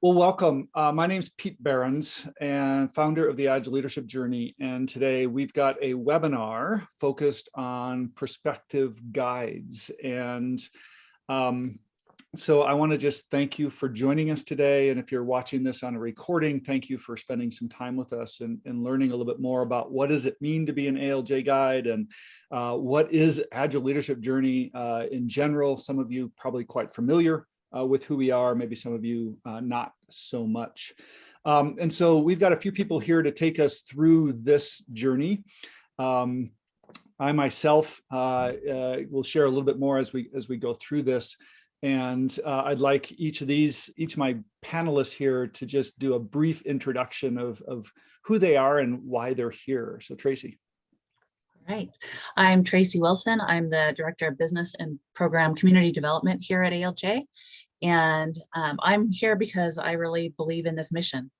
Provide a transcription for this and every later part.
Well, welcome. My name is Pete Behrens and founder of the Agile Leadership Journey. And today we've got a webinar focused on perspective guides. And so I want to just thank you for joining us today. And if you're watching this on a recording, thank you for spending some time with us and learning a little bit more about what does it mean to be an ALJ guide and what is Agile Leadership Journey in general. Some of you probably quite familiar with who we are, maybe some of you not so much. And so we've got a few people here to take us through this journey. I myself will share a little bit more as we go through this. And I'd like each of my panelists here to just do a brief introduction of who they are and why they're here. So Tracey. All right. I'm Tracey Wilson. I'm the Director of Business and Program Community Development here at ALJ. And I'm here because I really believe in this mission.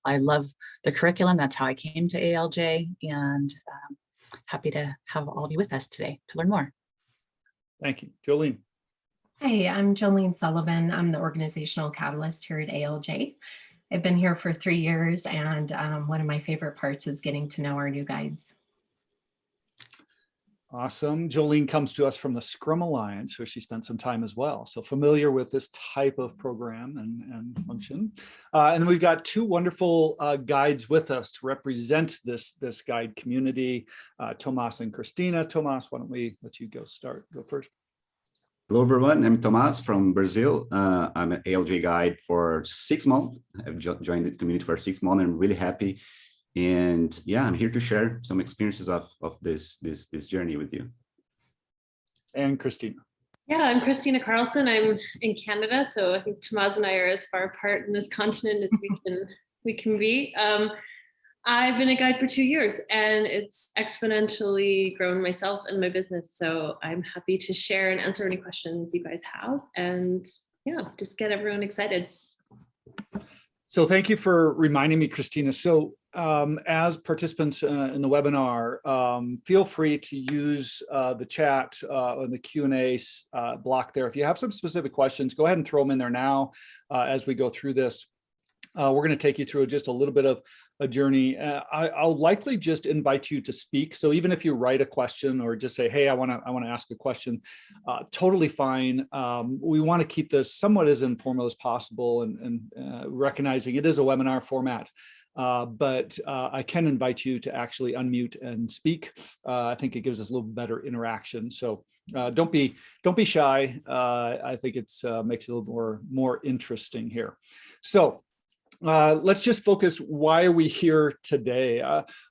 I love the curriculum. That's how I came to ALJ, and happy to have all of you with us today to learn more. Thank you. Jolene. Hi, I'm Jolene Sullivan. I'm the organizational catalyst here at ALJ. I've been here for 3 years, and one of my favorite parts is getting to know our new guides. Awesome. Jolene comes to us from the Scrum Alliance, where she spent some time as well. So familiar with this type of program and function. And we've got two wonderful guides with us to represent this guide community, Thomaz and Christina. Thomaz, why don't we let you go first. Hello, everyone. I'm Thomaz from Brazil. I'm an ALJ guide for 6 months. I've joined the community for 6 months. I'm really happy. And yeah, I'm here to share some experiences of this journey with you. And Christina. Yeah, I'm Christina Carlson. I'm in Canada, so I think Thomaz and I are as far apart in this continent as we can be. I've been a guide for 2 years, and it's exponentially grown myself and my business. So I'm happy to share and answer any questions you guys have, and yeah, just get everyone excited. So thank you for reminding me, Christina. So as participants in the webinar, feel free to use the chat and the Q&A block there. If you have some specific questions, go ahead and throw them in there now as we go through this. We're going to take you through just a little bit of a journey. I'll likely just invite you to speak. So even if you write a question or just say, hey, I want to ask a question, totally fine. We want to keep this somewhat as informal as possible and recognizing it is a webinar format. But I can invite you to actually unmute and speak. I think it gives us a little better interaction. So don't be shy. I think it's makes it a little more interesting here. So let's just focus. Why are we here today?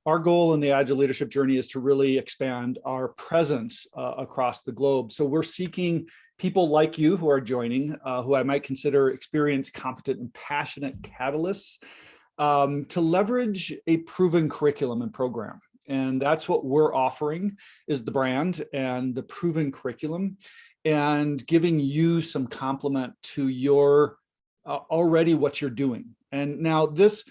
Our goal in the Agile Leadership Journey is to really expand our presence across the globe. So we're seeking people like you who are joining, who I might consider experienced, competent, and passionate catalysts to leverage a proven curriculum and program. And that's what we're offering, is the brand and the proven curriculum, and giving you some complement to your already what you're doing. And now this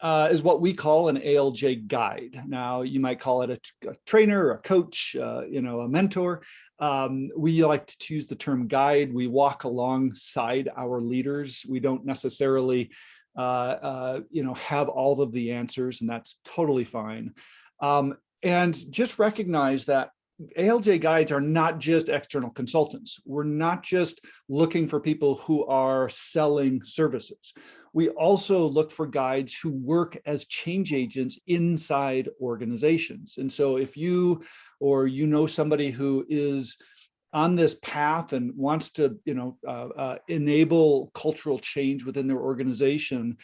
is what we call an ALJ guide. Now you might call it a trainer, a coach, a mentor. We like to use the term guide. We walk alongside our leaders. We don't necessarily have all of the answers, and that's totally fine. And just recognize that ALJ guides are not just external consultants. We're not just looking for people who are selling services. We also look for guides who work as change agents inside organizations. And so if you or somebody who is on this path and wants to enable cultural change within their organization,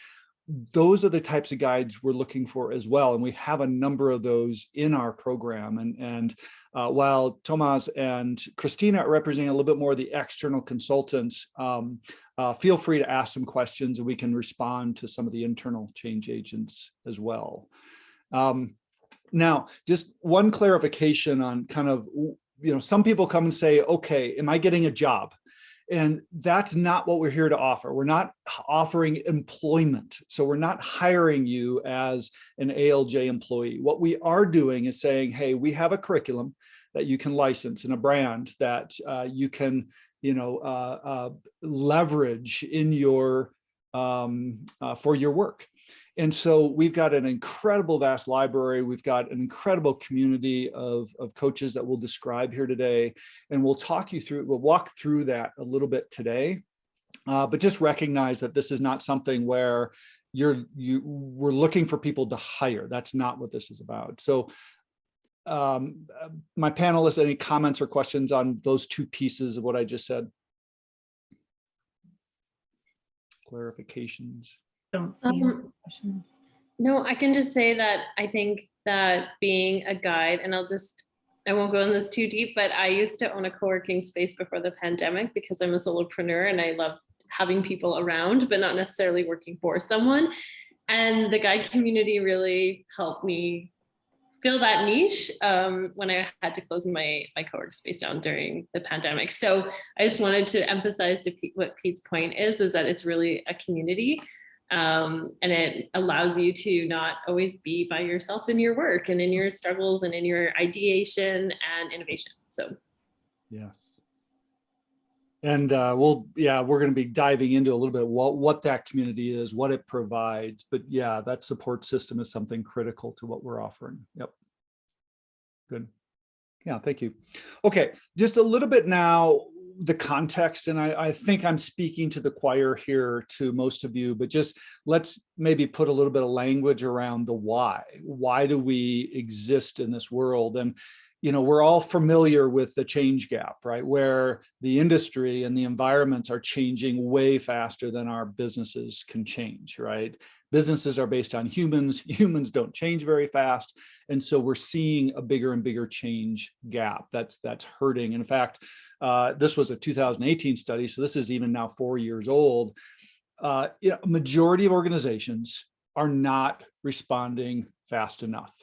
those are the types of guides we're looking for as well. And we have a number of those in our program. And while Thomaz and Christina are representing a little bit more of the external consultants, feel free to ask some questions and we can respond to some of the internal change agents as well. Now, just one clarification on kind of, some people come and say, okay, am I getting a job? And that's not what we're here to offer. We're not offering employment. So we're not hiring you as an ALJ employee. What we are doing is saying, hey, we have a curriculum that you can license and a brand that you can, leverage in your for your work. And so we've got an incredible vast library. We've got an incredible community of coaches that we'll describe here today. And we'll walk through that a little bit today. But just recognize that this is not something where we're looking for people to hire. That's not what this is about. So my panelists, any comments or questions on those two pieces of what I just said? Clarifications? Don't see any questions. No, I can just say that I think that being a guide, and I won't go in this too deep, but I used to own a co-working space before the pandemic because I'm a solopreneur and I love having people around, but not necessarily working for someone. And the guide community really helped me fill that niche when I had to close my co-work space down during the pandemic. So I just wanted to emphasize what Pete's point is that it's really a community. And it allows you to not always be by yourself in your work and in your struggles and in your ideation and innovation. So, yes. And we're going to be diving into a little bit what that community is, what it provides. But yeah, that support system is something critical to what we're offering. Yep. Good. Yeah, thank you. Okay, just a little bit now, the context, and I think I'm speaking to the choir here to most of you, but just let's maybe put a little bit of language around the why. Why do we exist in this world? And we're all familiar with the change gap, right? Where the industry and the environments are changing way faster than our businesses can change, right? Businesses are based on humans. Humans don't change very fast. And so we're seeing a bigger and bigger change gap that's hurting. In fact, this was a 2018 study. So this is even now 4 years old. Majority of organizations are not responding fast enough.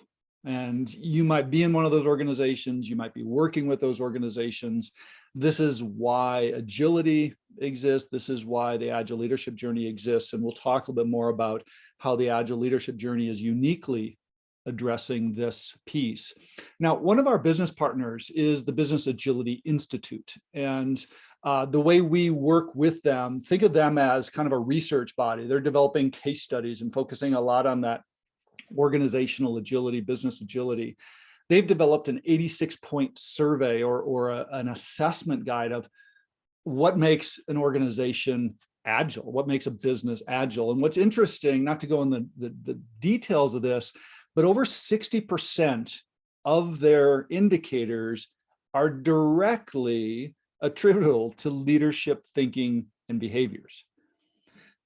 And you might be in one of those organizations, you might be working with those organizations. This is why agility exists. This is why the Agile Leadership Journey exists. And we'll talk a little bit more about how the Agile Leadership Journey is uniquely addressing this piece. Now, one of our business partners is the Business Agility Institute. And the way we work with them, think of them as kind of a research body. They're developing case studies and focusing a lot on that organizational agility, business agility. They've developed an 86-point survey or an assessment guide of what makes an organization agile, what makes a business agile. And what's interesting, not to go in the details of this, but over 60% of their indicators are directly attributable to leadership thinking and behaviors.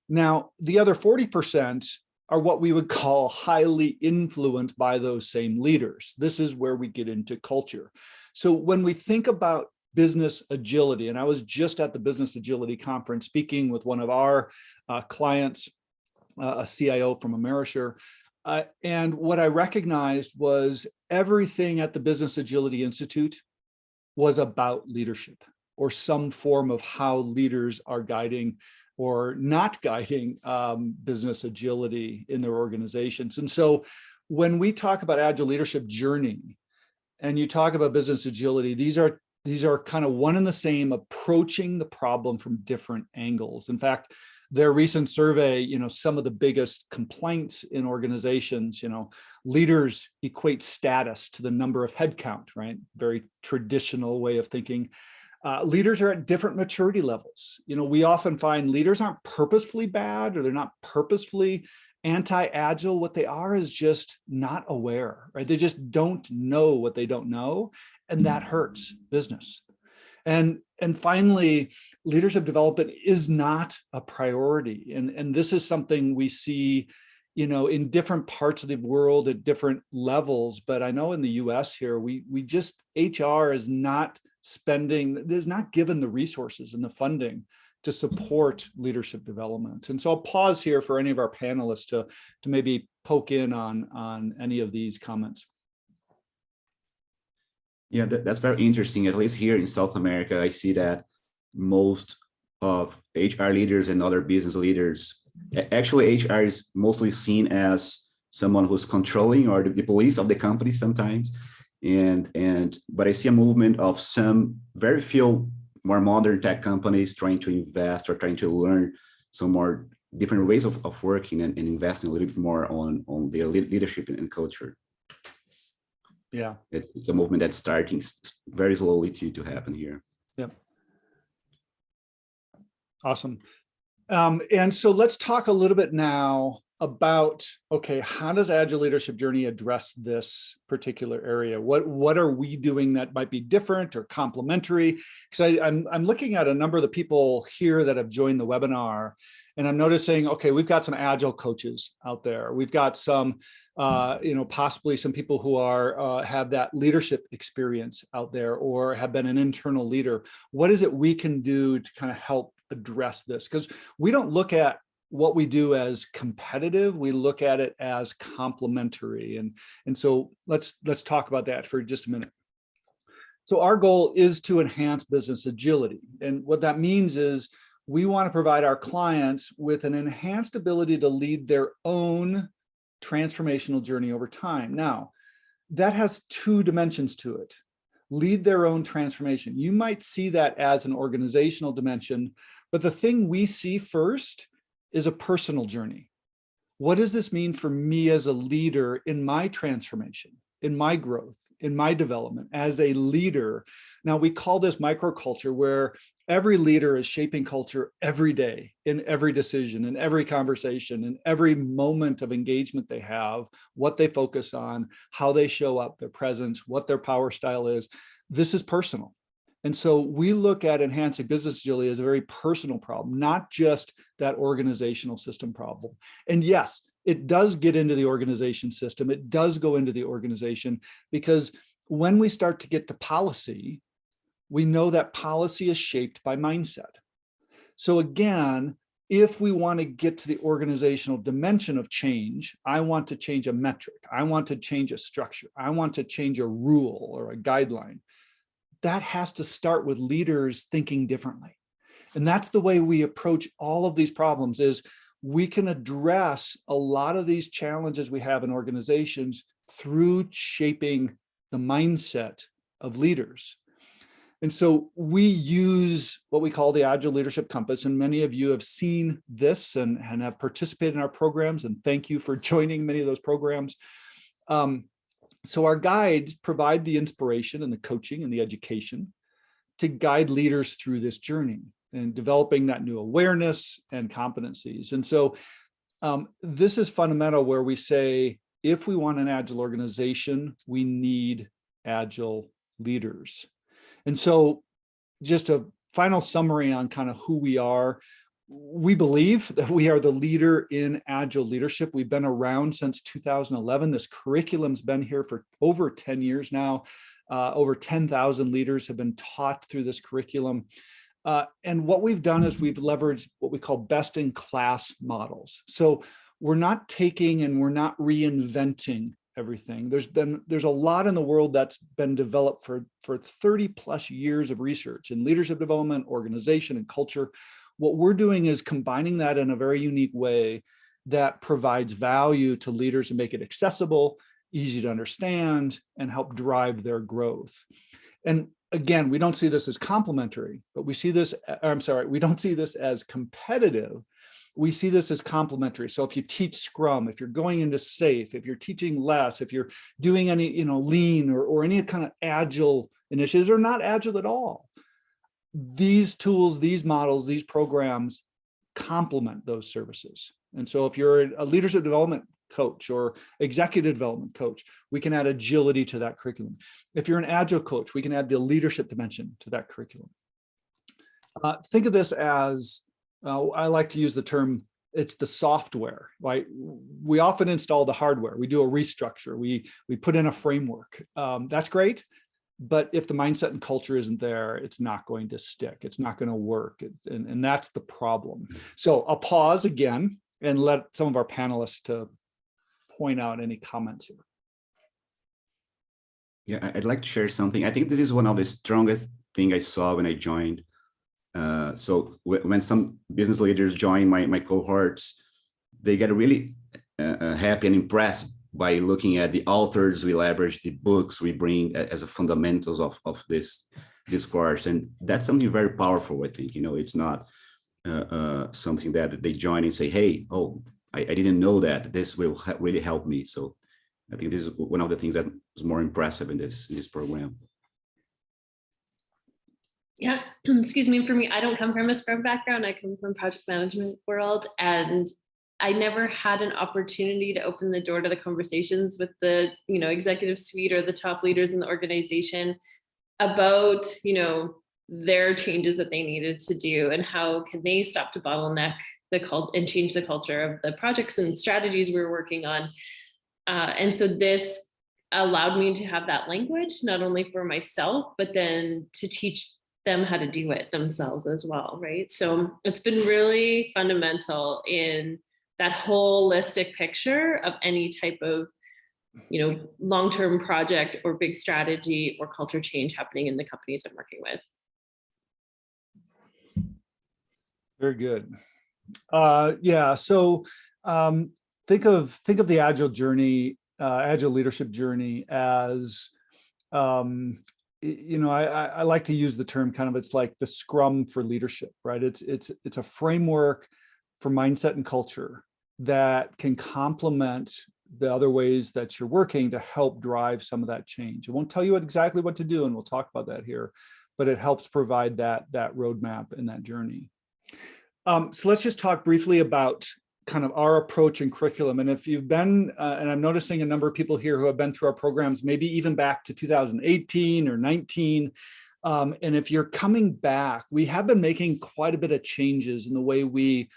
Now, the other 40% are what we would call highly influenced by those same leaders. This is where we get into culture. So when we think about business agility, and I was just at the Business Agility Conference speaking with one of our clients, a CIO from Amerisher, and what I recognized was everything at the Business Agility Institute was about leadership or some form of how leaders are guiding or not guiding business agility in their organizations. And so when we talk about Agile Leadership Journey and you talk about business agility, these are kind of one and the same, approaching the problem from different angles. In fact, their recent survey, some of the biggest complaints in organizations, leaders equate status to the number of headcount, right? Very traditional way of thinking. Leaders are at different maturity levels. We often find leaders aren't purposefully bad or they're not purposefully anti-agile. What they are is just not aware, right? They just don't know what they don't know, and that hurts business. And finally, leadership development is not a priority. And this is something we see, in different parts of the world at different levels. But I know in the US here, we just, HR is not given the resources and the funding to support leadership development. And so I'll pause here for any of our panelists to maybe poke in on any of these comments. Yeah, that's very interesting. At least here in South America, I see that most of HR leaders and other business leaders, actually HR is mostly seen as someone who's controlling or the police of the company sometimes. But I see a movement of some very few more modern tech companies trying to invest or trying to learn some more different ways of working and investing a little bit more on their leadership and culture. Yeah. It's a movement that's starting very slowly to happen here. Yep. Awesome. And so let's talk a little bit now about, okay, how does Agile Leadership Journey address this particular area? What are we doing that might be different or complementary? Because I'm looking at a number of the people here that have joined the webinar, and I'm noticing, okay, we've got some Agile coaches out there. We've got some, possibly some people who are have that leadership experience out there or have been an internal leader. What is it we can do to kind of help address this? Because we don't look at what we do as competitive, we look at it as complementary. And so let's talk about that for just a minute. So our goal is to enhance business agility. And what that means is we want to provide our clients with an enhanced ability to lead their own transformational journey over time. Now, that has two dimensions to it. Lead their own transformation. You might see that as an organizational dimension, but the thing we see first is a personal journey. What does this mean for me as a leader in my transformation, in my growth, in my development as a leader? Now, we call this microculture, where every leader is shaping culture every day, in every decision, in every conversation, in every moment of engagement they have, what they focus on, how they show up, their presence, what their power style is. This is personal. And so we look at enhancing business agility as a very personal problem, not just that organizational system problem. And yes, it does get into the organization system. It does go into the organization, because when we start to get to policy, we know that policy is shaped by mindset. So again, if we want to get to the organizational dimension of change, I want to change a metric, I want to change a structure, I want to change a rule or a guideline. That has to start with leaders thinking differently. And that's the way we approach all of these problems, is we can address a lot of these challenges we have in organizations through shaping the mindset of leaders. And so we use what we call the Agile Leadership Compass, and many of you have seen this and have participated in our programs, and thank you for joining many of those programs. So our guides provide the inspiration and the coaching and the education to guide leaders through this journey and developing that new awareness and competencies. And so this is fundamental, where we say, if we want an Agile organization, we need Agile leaders. And so just a final summary on kind of who we are. We believe that we are the leader in Agile leadership. We've been around since 2011. This curriculum's been here for over 10 years now. Over 10,000 leaders have been taught through this curriculum. And what we've done is we've leveraged what we call best-in-class models. So we're not taking and we're not reinventing everything. There's a lot in the world that's been developed for 30 plus years of research in leadership development, organization, and culture. What we're doing is combining that in a very unique way that provides value to leaders and make it accessible, easy to understand, and help drive their growth. And again, we don't see this as complementary, but we see this, we don't see this as competitive. We see this as complementary. So if you teach Scrum, if you're going into SAFe, if you're teaching less, if you're doing any, lean or any kind of Agile initiatives, or not Agile at all, these tools, these models, these programs complement those services. And so if you're a leadership development coach or executive development coach, we can add agility to that curriculum. If you're an Agile coach, we can add the leadership dimension to that curriculum. Think of this as, I like to use the term, it's the software, right? We often install the hardware. We do a restructure. We put in a framework. That's great. But if the mindset and culture isn't there, it's not going to stick. It's not going to work. And that's the problem. So I'll pause again and let some of our panelists to point out any comments here. Yeah, I'd like to share something. I think this is one of the strongest things I saw when I joined. So when some business leaders join my cohorts, they get really happy and impressed by looking at the authors we leverage, the books we bring as a fundamentals of this course. And that's something very powerful, I think. It's not something that they join and say, hey, oh, I didn't know that. This will really help me. So I think this is one of the things that is more impressive in this program. Yeah, excuse me, for me, I don't come from a Scrum background. I come from project management world, and I never had an opportunity to open the door to the conversations with the, executive suite or the top leaders in the organization about, their changes that they needed to do and how can they stop to bottleneck the cult and change the culture of the projects and strategies we were working on. And so this allowed me to have that language, not only for myself, but then to teach them how to do it themselves as well, right? So it's been really fundamental in that holistic picture of any type of, long-term project or big strategy or culture change happening in the companies I'm working with. Very good. Yeah. So think of the Agile journey, Agile leadership journey as, I like to use the term kind of, it's like the Scrum for leadership, right? It's a framework for mindset and culture that can complement the other ways that you're working to help drive some of that change. I won't tell you exactly what to do, and we'll talk about that here, but it helps provide that roadmap in that journey. So let's just talk briefly about kind of our approach and curriculum. And if you've been, and I'm noticing a number of people here who have been through our programs, maybe even back to 2018 or 19. And if you're coming back, we have been making quite a bit of changes in the way we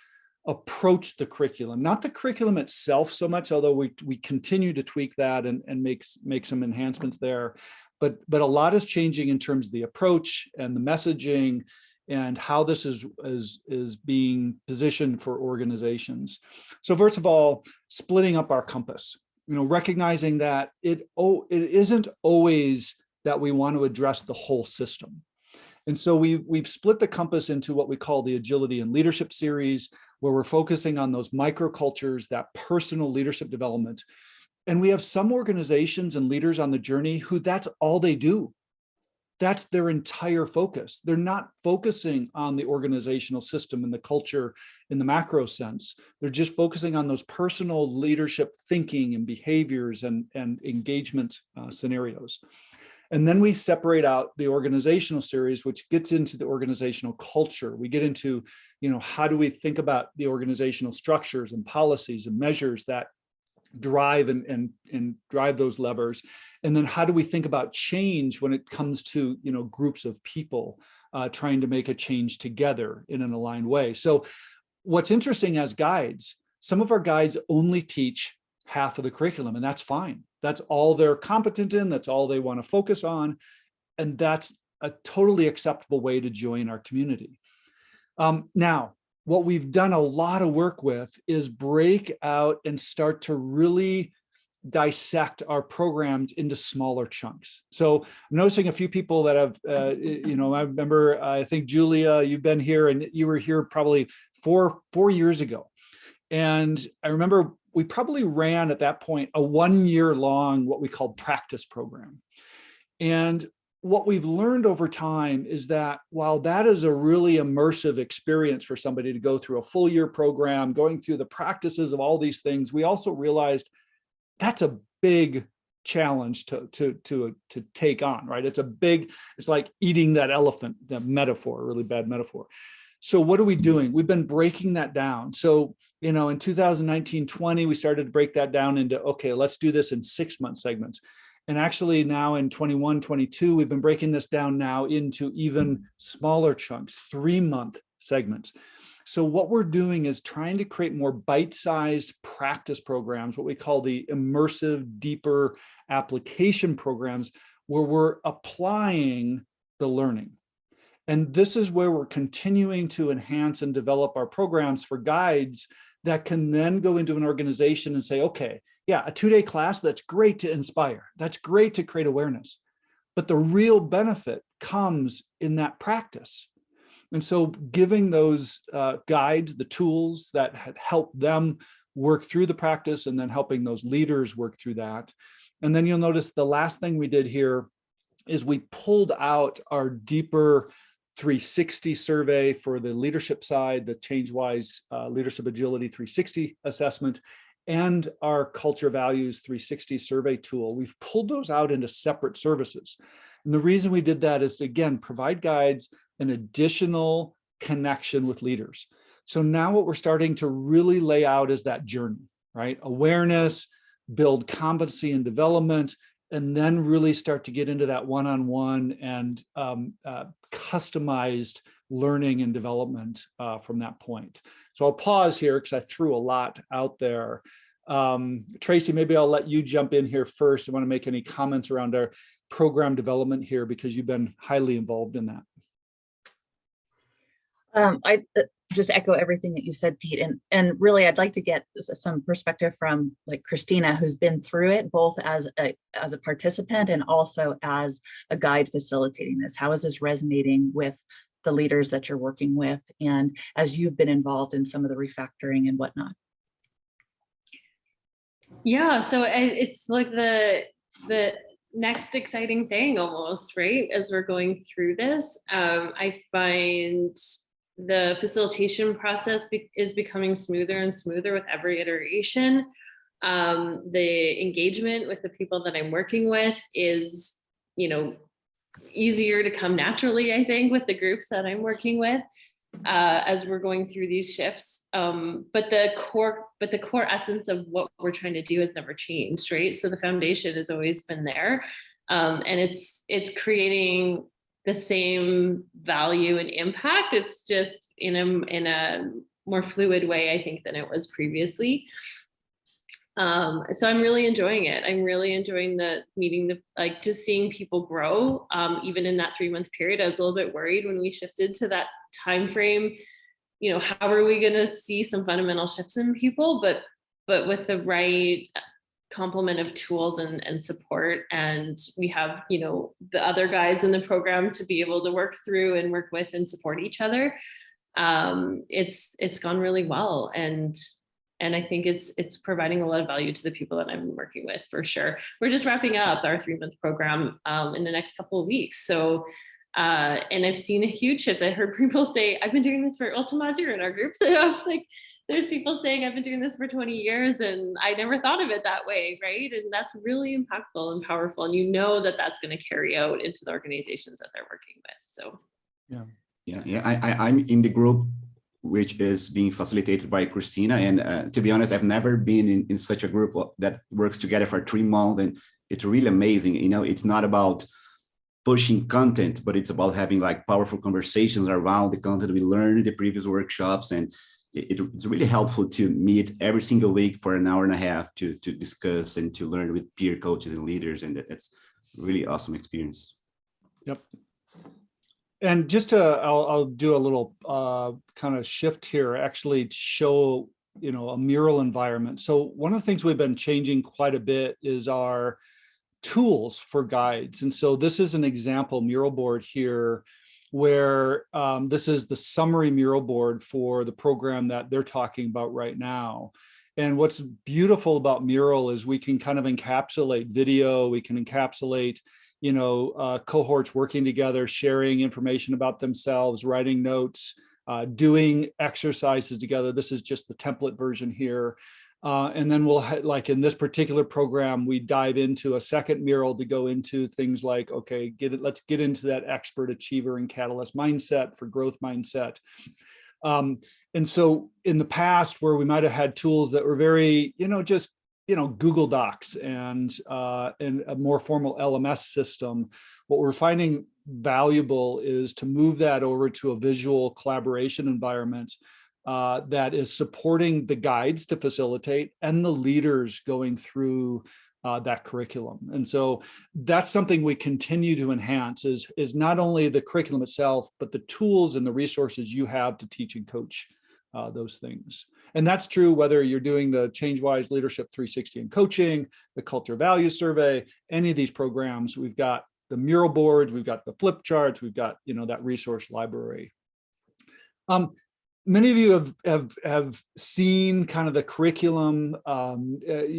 approach the curriculum, not the curriculum itself so much, although we continue to tweak that and make some enhancements there. But a lot is changing in terms of the approach and the messaging and how this is being positioned for organizations. So first of all, splitting up our compass, recognizing that it isn't always that we want to address the whole system. And so we've split the compass into what we call the Agility and Leadership series, where we're focusing on those microcultures, that personal leadership development. And we have some organizations and leaders on the journey who that's all they do. That's their entire focus. They're not focusing on the organizational system and the culture in the macro sense. They're just focusing on those personal leadership thinking and behaviors and engagement scenarios. And then we separate out the organizational series, which gets into the organizational culture. We get into, how do we think about the organizational structures and policies and measures that drive and drive those levers. And then how do we think about change when it comes to, groups of people trying to make a change together in an aligned way. So what's interesting as guides, some of our guides only teach half of the curriculum, and that's fine. That's all they're competent in. That's all they want to focus on. And that's a totally acceptable way to join our community. Now, what we've done a lot of work with is break out and start to really dissect our programs into smaller chunks. So I'm noticing a few people that have, I remember, I think Julia, you've been here and you were here probably four years ago. And I remember we probably ran at that point a 1 year long, what we called practice program. And what we've learned over time is that while that is a really immersive experience for somebody to go through a full year program, going through the practices of all these things, we also realized that's a big challenge to take on, right? It's like eating that elephant, that metaphor, a really bad metaphor. So what are we doing? We've been breaking that down. So, in 2019-20, we started to break that down into, okay, let's do this in 6-month segments. And actually now in 21-22, we've been breaking this down now into even smaller chunks, 3-month segments. So what we're doing is trying to create more bite-sized practice programs, what we call the immersive, deeper application programs, where we're applying the learning. And this is where we're continuing to enhance and develop our programs for guides that can then go into an organization and say, okay, yeah, a 2-day class, that's great to inspire. That's great to create awareness. But the real benefit comes in that practice. And so giving those guides the tools that help them work through the practice and then helping those leaders work through that. And then you'll notice the last thing we did here is we pulled out our deeper 360 survey for the leadership side, the ChangeWise Leadership Agility 360 assessment, and our Culture Values 360 survey tool. We've pulled those out into separate services. And the reason we did that is to, again, provide guides an additional connection with leaders. So now what we're starting to really lay out is that journey, right? Awareness, build competency and development, and then really start to get into that one-on-one and customized learning and development from that point. So I'll pause here because I threw a lot out there. Tracey, maybe I'll let you jump in here first. I want to make any comments around our program development here because you've been highly involved in that. I just echo everything that you said, Pete, and really I'd like to get some perspective from like Christina, who's been through it both as a participant and also as a guide facilitating this. How is this resonating with the leaders that you're working with, and as you've been involved in some of the refactoring and whatnot? Yeah, so it's like the next exciting thing almost, right? As we're going through this, I find the facilitation process is becoming smoother and smoother with every iteration. The engagement with the people that I'm working with is, easier to come naturally, I think, with the groups that I'm working with as we're going through these shifts. But the core essence of what we're trying to do has never changed, right? So the foundation has always been there, and it's creating the same value and impact. It's just in a more fluid way, I think, than it was previously. So I'm really enjoying it. I'm really enjoying just seeing people grow. Even in that 3-month period, I was a little bit worried when we shifted to that time frame. How are we going to see some fundamental shifts in people? But with the right complement of tools and support, and we have the other guides in the program to be able to work through and work with and support each other. It's gone really well, and I think it's providing a lot of value to the people that I'm working with, for sure. We're just wrapping up our 3-month program in the next couple of weeks. So, and I've seen a huge shift. I heard people say, I've been doing this for, Thomaz, you're in our group. So I was like, there's people saying I've been doing this for 20 years and I never thought of it that way, right? And that's really impactful and powerful. And that's going to carry out into the organizations that they're working with. So, I'm in the group which is being facilitated by Christina. And to be honest, I've never been in such a group that works together for 3 months. And it's really amazing. It's not about pushing content, but it's about having like powerful conversations around the content we learned in the previous workshops. And it's really helpful to meet every single week for an hour and a half to discuss and to learn with peer coaches and leaders. And it's really awesome experience. Yep. And just I'll do a little kind of shift here, actually, to show, a mural environment. So one of the things we've been changing quite a bit is our tools for guides. And so this is an example mural board here where this is the summary mural board for the program that they're talking about right now. And what's beautiful about mural is we can kind of encapsulate video, we can encapsulate cohorts working together, sharing information about themselves, writing notes, doing exercises together. This is just the template version here. And then we'll like in this particular program, we dive into a second mural to go into things like, okay, let's get into that expert, achiever, and catalyst mindset for growth mindset. And so in the past, where we might have had tools that were very, just Google Docs and a more formal LMS system, what we're finding valuable is to move that over to a visual collaboration environment that is supporting the guides to facilitate and the leaders going through that curriculum. And so that's something we continue to enhance is not only the curriculum itself, but the tools and the resources you have to teach and coach those things. And that's true whether you're doing the ChangeWise Leadership 360 and coaching, the Culture Value Survey, any of these programs. We've got the mural boards, we've got the flip charts, we've got that resource library. many of you have seen kind of the curriculum.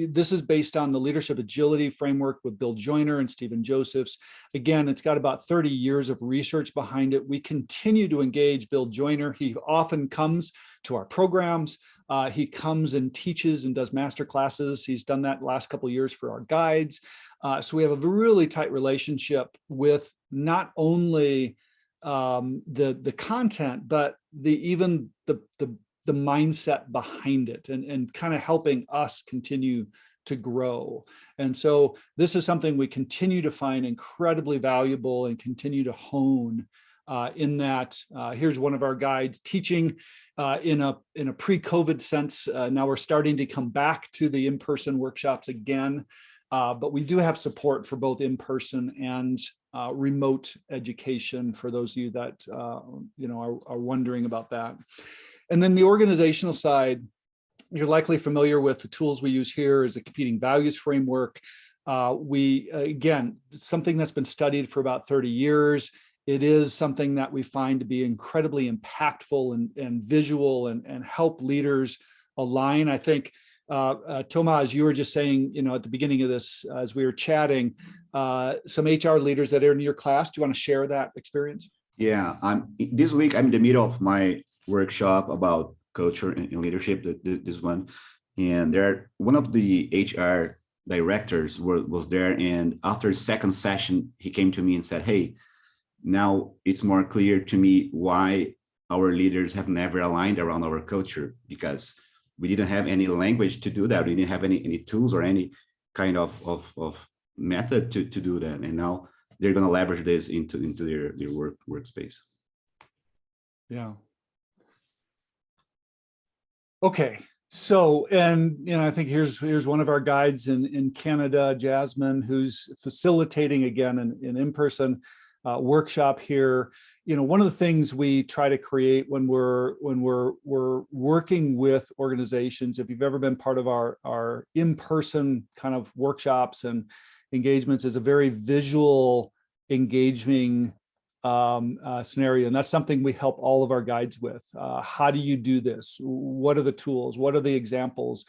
This is based on the leadership agility framework with Bill Joyner and Stephen Josephs. Again, it's got about 30 years of research behind it. We continue to engage Bill Joyner. He often comes to our programs. He comes and teaches and does master classes. He's done that the last couple of years for our guides. So we have a really tight relationship with not only the content, but even the mindset behind it, and kind of helping us continue to grow. And so this is something we continue to find incredibly valuable and continue to hone in that. Here's one of our guides teaching in a pre-COVID sense. Now we're starting to come back to the in-person workshops again, but we do have support for both in-person and remote education for those of you that are wondering about that. And then the organizational side, you're likely familiar with the tools we use here is the competing values framework. Again, something that's been studied for about 30 years. It is something that we find to be incredibly impactful and visual and help leaders align. I think, Thomaz, you were just saying, at the beginning of this, as we were chatting, some HR leaders that are in your class. Do you want to share that experience? Yeah, this week I'm in the middle of my workshop about culture and leadership, this one. And one of the HR directors was there. And after the second session, he came to me and said, hey, now it's more clear to me why our leaders have never aligned around our culture, because we didn't have any language to do that. We didn't have any tools or any kind of method to do that. And now they're going to leverage this into their workspace. Yeah. Okay. So, and I think here's one of our guides in Canada, Jasmine, who's facilitating again an in-person workshop here. One of the things we try to create when we're working with organizations, if you've ever been part of our in-person kind of workshops and engagements, is a very visual, engaging scenario. And that's something we help all of our guides with. How do you do this? What are the tools? What are the examples?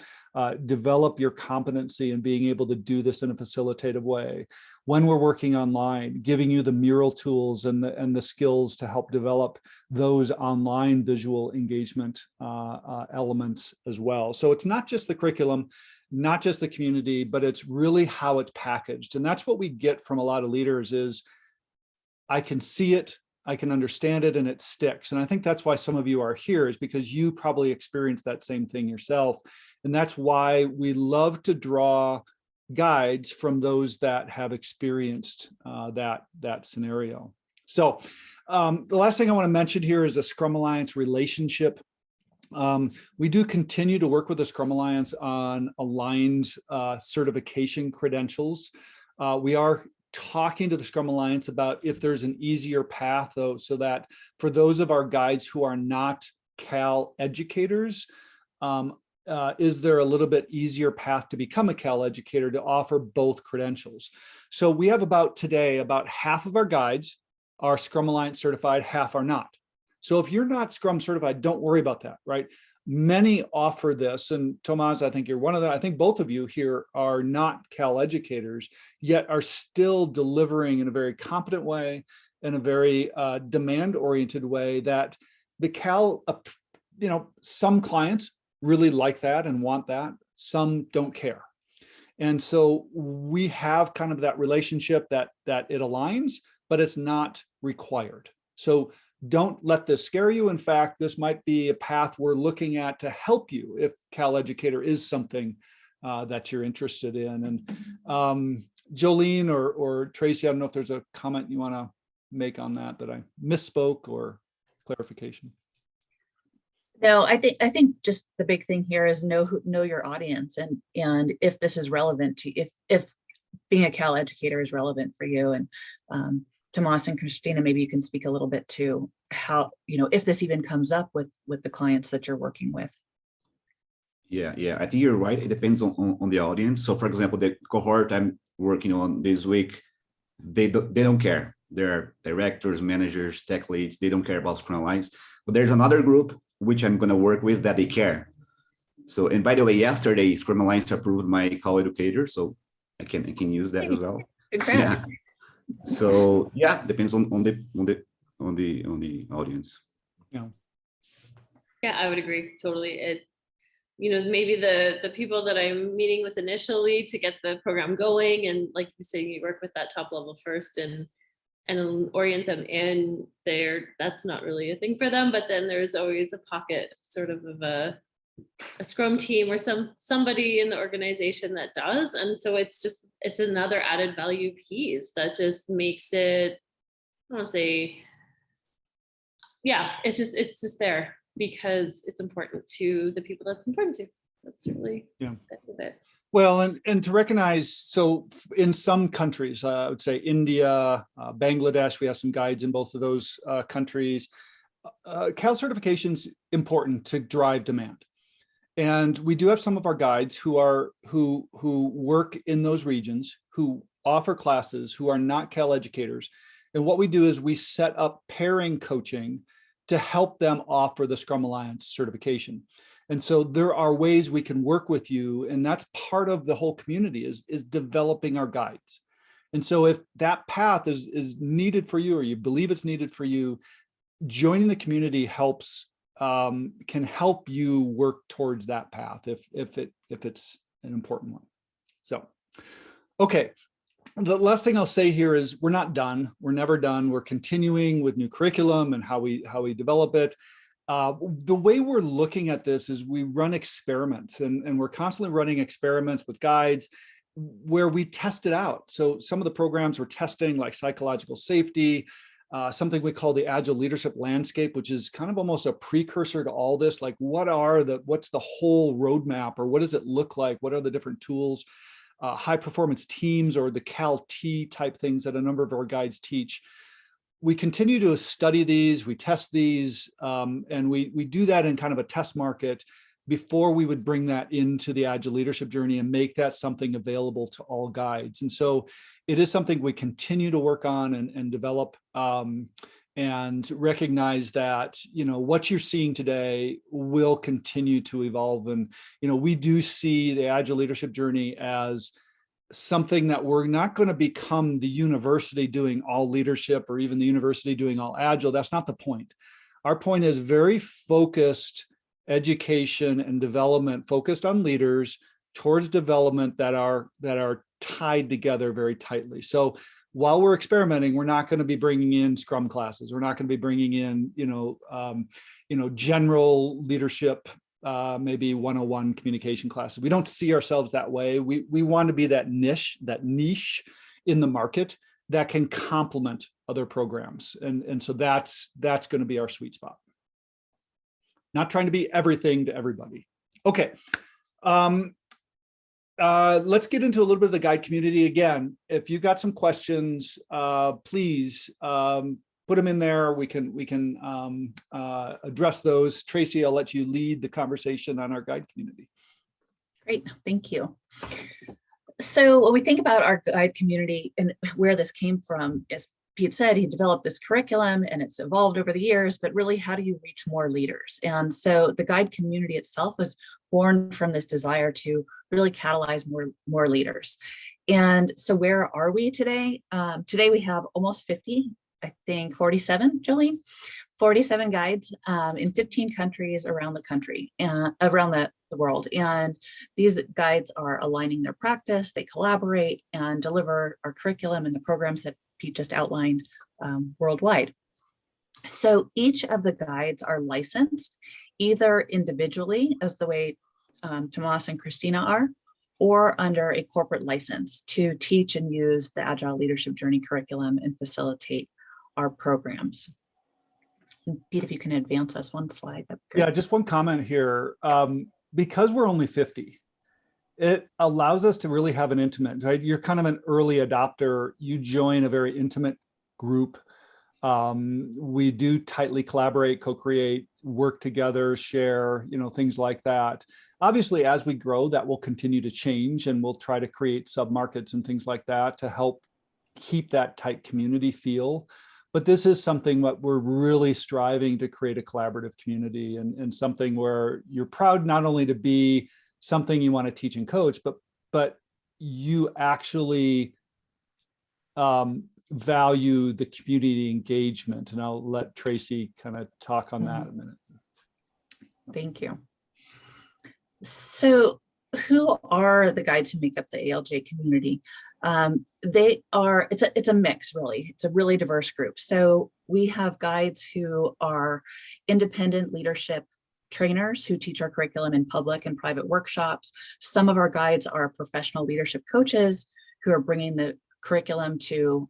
Develop your competency in being able to do this in a facilitative way. When we're working online, giving you the mural tools and the skills to help develop those online visual engagement elements as well. So it's not just the curriculum, not just the community, but it's really how it's packaged. And that's what we get from a lot of leaders is, I can see it, I can understand it, and it sticks. And I think that's why some of you are here, is because you probably experienced that same thing yourself. And that's why we love to draw guides from those that have experienced that scenario. So the last thing I want to mention here is a Scrum Alliance relationship. We do continue to work with the Scrum Alliance on aligned certification credentials. We are talking to the Scrum Alliance about if there's an easier path, though, so that for those of our guides who are not Cal educators, is there a little bit easier path to become a Cal educator to offer both credentials? So we have about half of our guides are Scrum Alliance certified, half are not. So if you're not Scrum certified, don't worry about that, right? Many offer this, and Thomaz, I think you're one of them. I think both of you here are not Cal educators, yet are still delivering in a very competent way, in a very demand-oriented way that the Cal, some clients really like that and want that, some don't care. And so we have kind of that relationship that it aligns, but it's not required. So don't let this scare you. In fact, this might be a path we're looking at to help you if Cal Educator is something that you're interested in. And Jolene or Tracey, I don't know if there's a comment you want to make on that I misspoke or clarification. No, I think just the big thing here is know your audience, and if this is relevant to you, if being a Cal educator is relevant for you. And Thomaz and Christina, maybe you can speak a little bit to how, if this even comes up with the clients that you're working with. Yeah, I think you're right. It depends on the audience. So for example, the cohort I'm working on this week, they don't care. They're directors, managers, tech leads. They don't care about Scrum Alliance. But there's another group which I'm going to work with that they care. So, and by the way, yesterday Scrum Alliance approved my co-educator, so I can use that as well. Congrats. Yeah. So yeah, depends on the audience. Yeah. Yeah, I would agree totally. It, maybe the people that I'm meeting with initially to get the program going, and like you say, you work with that top level first and orient them in there. That's not really a thing for them, but then there's always a pocket sort of a Scrum team or somebody in the organization that does. And so it's another added value piece that just makes it, I don't want to say, yeah, it's just there because it's important to the people that's important to. That's really that's a bit. Well, and to recognize, so in some countries, I would say India, Bangladesh, we have some guides in both of those countries. CAL certification's important to drive demand. And we do have some of our guides who work in those regions, who offer classes, who are not CAL educators. And what we do is we set up pairing coaching to help them offer the Scrum Alliance certification. And so there are ways we can work with you, and that's part of the whole community is developing our guides. And so if that path is needed for you, or you believe it's needed for you, joining the community can help you work towards that path if it's an important one. So, okay. The last thing I'll say here is we're not done. We're never done. We're continuing with new curriculum and how we develop it. The way we're looking at this is we run experiments, and we're constantly running experiments with guides where we test it out. So some of the programs we're testing, like psychological safety, something we call the Agile Leadership Landscape, which is kind of almost a precursor to all this. Like, what's the whole roadmap, or what does it look like? What are the different tools? High performance teams, or the CAL-T type things that a number of our guides teach. We continue to study these, we test these, and we do that in kind of a test market before we would bring that into the Agile Leadership Journey and make that something available to all guides. And so it is something we continue to work on and develop, and recognize that, what you're seeing today will continue to evolve. And, we do see the Agile Leadership Journey as something that we're not going to become the university doing all leadership, or even the university doing all Agile. That's not the point. Our point is very focused education and development, focused on leaders towards development that are tied together very tightly. So while we're experimenting, we're not going to be bringing in Scrum classes. We're not going to be bringing in, general leadership, maybe 101 communication classes. We don't see ourselves that way. We want to be that niche in the market that can complement other programs. And so that's going to be our sweet spot. Not trying to be everything to everybody. Okay. Let's get into a little bit of the guide community. Again, if you've got some questions, please put them in there. We can address those. Tracey, I'll let you lead the conversation on our guide community. Great, thank you. So when we think about our guide community and where this came from, as Pete said, he developed this curriculum and it's evolved over the years, but really, how do you reach more leaders? And so the guide community itself was born from this desire to really catalyze more leaders. And so where are we today? Today we have almost 50, I think 47, Jolene, 47 guides in 15 countries around the country and around the world. And these guides are aligning their practice, they collaborate and deliver our curriculum and the programs that Pete just outlined worldwide. So each of the guides are licensed either individually, as the way Thomaz and Christina are, or under a corporate license to teach and use the Agile Leadership Journey curriculum and facilitate our programs. And Pete, if you can advance us one slide. That'd be great. Yeah, just one comment here. Because we're only 50, it allows us to really have an intimate, right? You're kind of an early adopter. You join a very intimate group. We do tightly collaborate, co-create, work together, share, things like that. Obviously, as we grow, that will continue to change, and we'll try to create sub-markets and things like that to help keep that tight community feel. But this is something what we're really striving to create a collaborative community, and something where you're proud not only to be something you want to teach and coach, but you actually value the community engagement. And I'll let Tracey kind of talk on that in a minute. Thank you. So who are the guides who make up the ALJ community? It's a mix, really. It's a really diverse group. So we have guides who are independent leadership trainers who teach our curriculum in public and private workshops. Some of our guides are professional leadership coaches who are bringing the curriculum and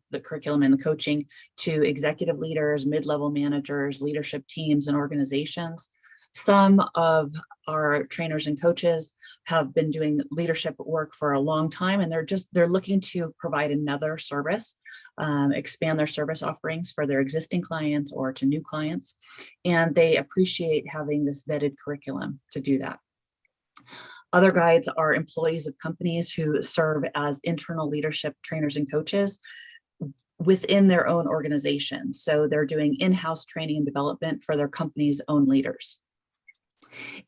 the coaching to executive leaders, mid-level managers, leadership teams, and organizations. Some of our trainers and coaches have been doing leadership work for a long time, and they're looking to provide another service, expand their service offerings for their existing clients or to new clients. And they appreciate having this vetted curriculum to do that. Other guides are employees of companies who serve as internal leadership trainers and coaches within their own organization. So they're doing in-house training and development for their company's own leaders.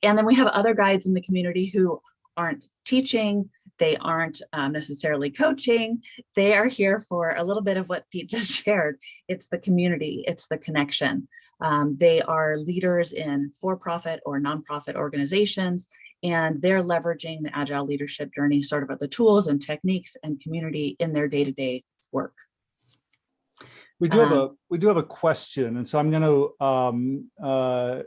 And then we have other guides in the community who aren't teaching, they aren't necessarily coaching, they are here for a little bit of what Pete just shared. It's the community, it's the connection. They are leaders in for-profit or nonprofit organizations, and they're leveraging the Agile Leadership Journey, sort of the tools and techniques and community in their day-to-day work. We do have a question, and so I'm going to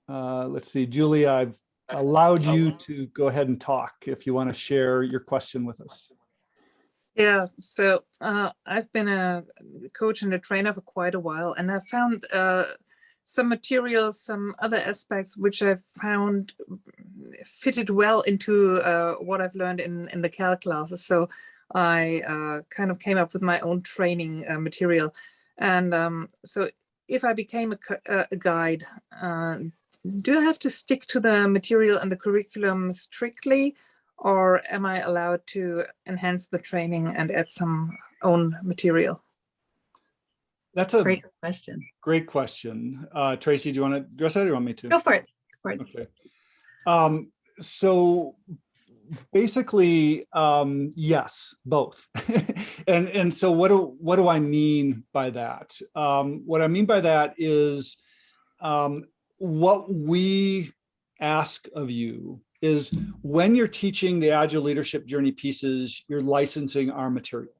let's see, Julie, I've allowed you to go ahead and talk if you want to share your question with us. Yeah, so I've been a coach and a trainer for quite a while, and I found some materials, some other aspects which I found fitted well into what I've learned in the Cal classes. So I kind of came up with my own training material. And so if I became a guide, do I have to stick to the material and the curriculum strictly, or am I allowed to enhance the training and add some own material? That's a Great question. Great question. Tracey, do you want to address that, or do you want me to? Go for it. Go for it. Okay. So basically, yes, both. and so what do I mean by that? What I mean by that is what we ask of you is when you're teaching the Agile Leadership Journey pieces, you're licensing our material.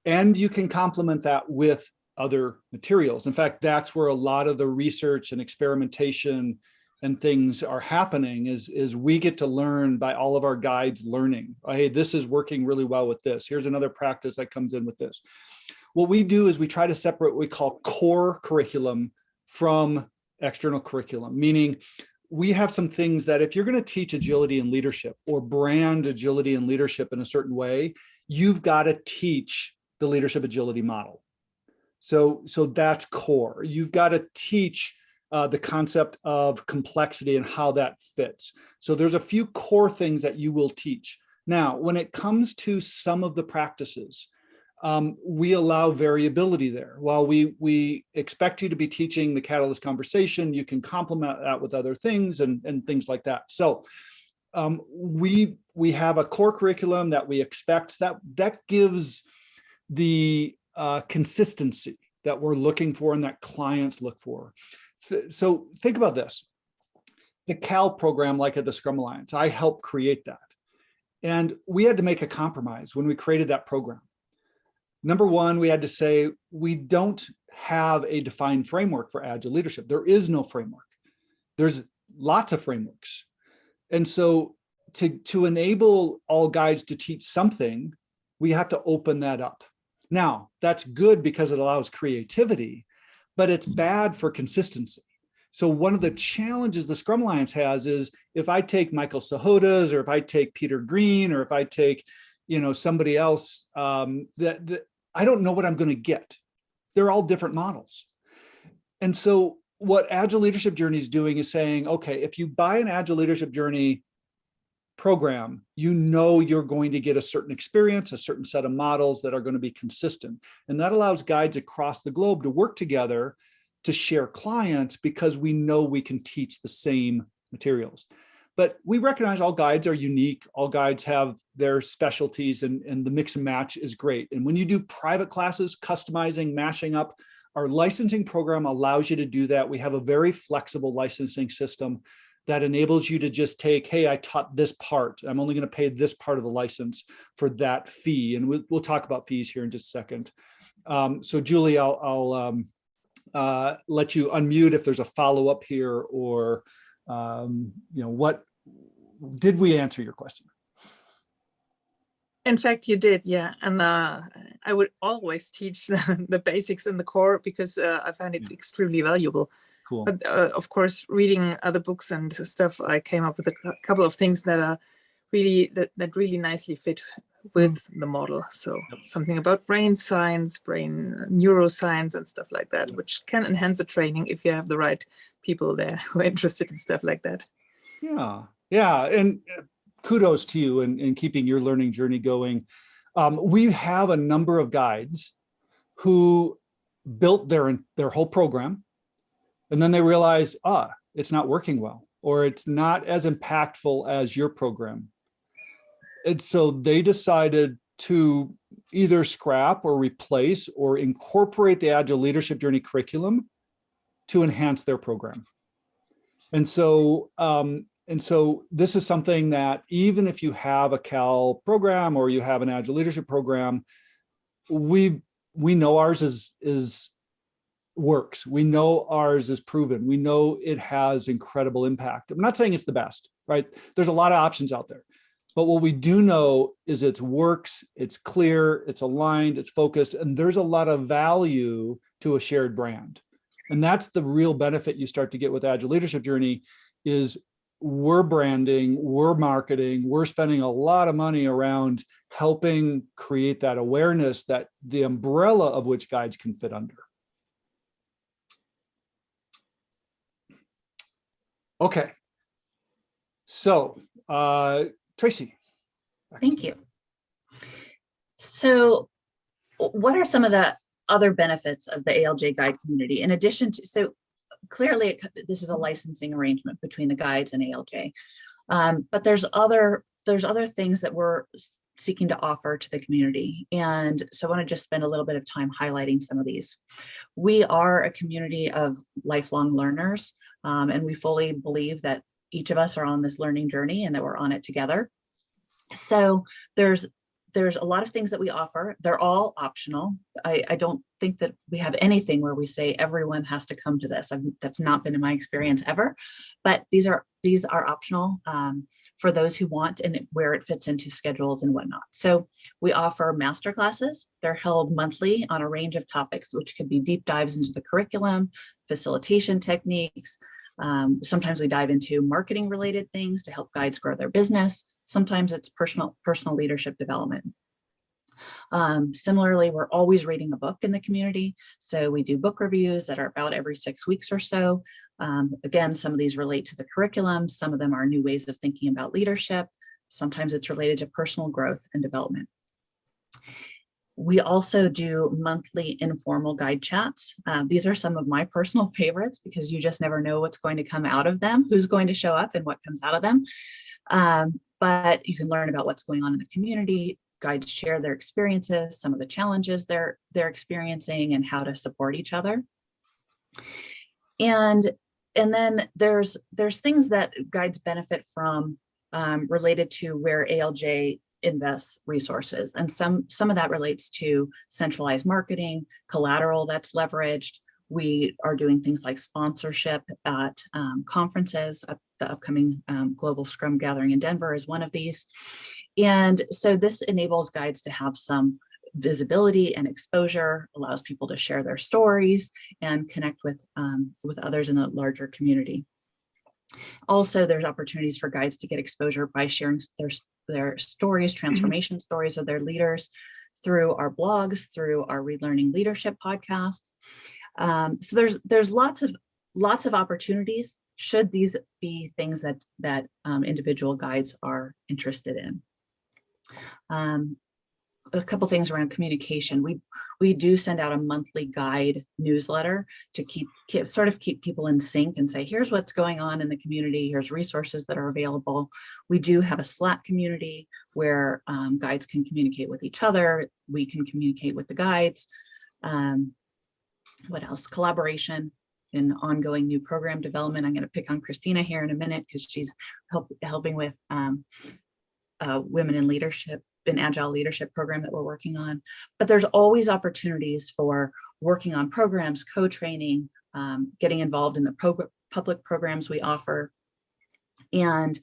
And you can complement that with other materials. In fact, that's where a lot of the research and experimentation and things are happening is we get to learn by all of our guides learning. Hey, this is working really well with this. Here's another practice that comes in with this. What we do is we try to separate what we call core curriculum from external curriculum, meaning we have some things that if you're going to teach agility and leadership or brand agility and leadership in a certain way, you've got to teach the leadership agility model. So that's core. You've got to teach the concept of complexity and how that fits. So there's a few core things that you will teach. Now, when it comes to some of the practices, we allow variability there. While we expect you to be teaching the Catalyst conversation, you can complement that with other things and things like that. So we have a core curriculum that we expect that gives the consistency that we're looking for and that clients look for. So think about this. The CAL program, like at the Scrum Alliance, I helped create that. And we had to make a compromise when we created that program. Number one, we had to say, we don't have a defined framework for Agile leadership. There is no framework. There's lots of frameworks. And so to enable all guides to teach something, we have to open that up. Now, that's good because it allows creativity, but it's bad for consistency. So one of the challenges the Scrum Alliance has is if I take Michael Sahoda's, or if I take Peter Green, or if I take, somebody else, that I don't know what I'm going to get. They're all different models. And so what Agile Leadership Journey is doing is saying, okay, if you buy an Agile Leadership Journey program, you know you're going to get a certain experience, a certain set of models that are going to be consistent. And that allows guides across the globe to work together to share clients because we know we can teach the same materials. But we recognize all guides are unique. All guides have their specialties, and the mix and match is great. And when you do private classes, customizing, mashing up, our licensing program allows you to do that. We have a very flexible licensing system that enables you to just take, hey, I taught this part. I'm only going to pay this part of the license for that fee. And we'll talk about fees here in just a second. So Julie, I'll let you unmute if there's a follow-up here, or what did we answer your question? In fact, you did, yeah. And I would always teach the basics in the core because I find it extremely valuable. Cool. But of course, reading other books and stuff, I came up with a couple of things that are really that really nicely fit with the model. So something about brain science, brain neuroscience, and stuff like that, which can enhance the training if you have the right people there who are interested in stuff like that. Yeah, and kudos to you in keeping your learning journey going. We have a number of guides who built their whole program, and then they realized, it's not working well, or it's not as impactful as your program. And so they decided to either scrap or replace or incorporate the Agile Leadership Journey curriculum to enhance their program. And so this is something that even if you have a Cal program or you have an Agile Leadership program, we know ours is works. We know ours is proven. We know it has incredible impact. I'm not saying it's the best, right? There's a lot of options out there. But what we do know is it works, it's clear, it's aligned, it's focused, and there's a lot of value to a shared brand. And that's the real benefit you start to get with Agile Leadership Journey is we're branding, we're marketing, we're spending a lot of money around helping create that awareness that the umbrella of which guides can fit under. Okay. So, Tracey. Thank you. So what are some of the other benefits of the ALJ guide community in addition to, so clearly this is a licensing arrangement between the guides and ALJ, but there's other things that we're seeking to offer to the community. And so I want to just spend a little bit of time highlighting some of these. We are a community of lifelong learners, and we fully believe that each of us are on this learning journey and that we're on it together. So there's a lot of things that we offer. They're all optional. I don't think that we have anything where we say everyone has to come to this. That's not been in my experience ever, but these are optional for those who want and where it fits into schedules and whatnot. So we offer master classes. They're held monthly on a range of topics, which could be deep dives into the curriculum, facilitation techniques. Sometimes we dive into marketing related things to help guides grow their business. Sometimes it's personal leadership development. Similarly, we're always reading a book in the community. So we do book reviews that are about every 6 weeks or so. Again, some of these relate to the curriculum. Some of them are new ways of thinking about leadership. Sometimes it's related to personal growth and development. We also do monthly informal guide chats. These are some of my personal favorites because you just never know what's going to come out of them, who's going to show up and what comes out of them. But you can learn about what's going on in the community. Guides share their experiences, some of the challenges they're experiencing, and how to support each other. And then there's things that guides benefit from related to where ALJ invests resources. And some of that relates to centralized marketing, collateral that's leveraged. We are doing things like sponsorship at conferences. The upcoming Global Scrum Gathering in Denver is one of these. And so this enables guides to have some visibility and exposure, allows people to share their stories and connect with others in a larger community. Also, there's opportunities for guides to get exposure by sharing their stories, transformation stories of their leaders through our blogs, through our Relearning Leadership podcast. So there's lots of opportunities should these be things that individual guides are interested in. A couple things around communication. We do send out a monthly guide newsletter to keep people in sync and say, here's what's going on in the community. Here's resources that are available. We do have a Slack community where guides can communicate with each other. We can communicate with the guides. What else? Collaboration and ongoing new program development. I'm going to pick on Christina here in a minute because she's helping with women in leadership, an Agile Leadership program that we're working on. But there's always opportunities for working on programs, co-training, getting involved in the public programs we offer. And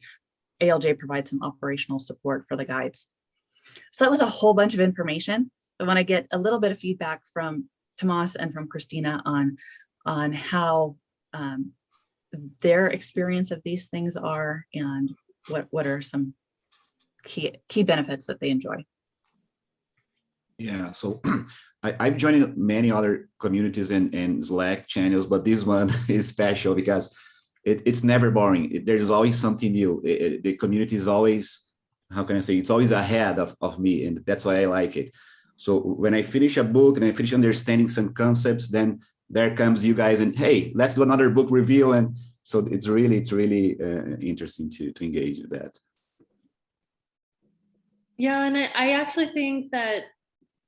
ALJ provides some operational support for the guides. So that was a whole bunch of information. I want to get a little bit of feedback from Thomaz and from Christina on how their experience of these things are and what are some key benefits that they enjoy. Yeah, so I've joined many other communities and Slack channels, but this one is special because it's never boring. There's always something new. The community is always, how can I say, it's always ahead of me, and that's why I like it. So when I finish a book and I finish understanding some concepts, then there comes you guys and, hey, let's do another book review. And so it's really interesting to engage with that. Yeah, and I actually think that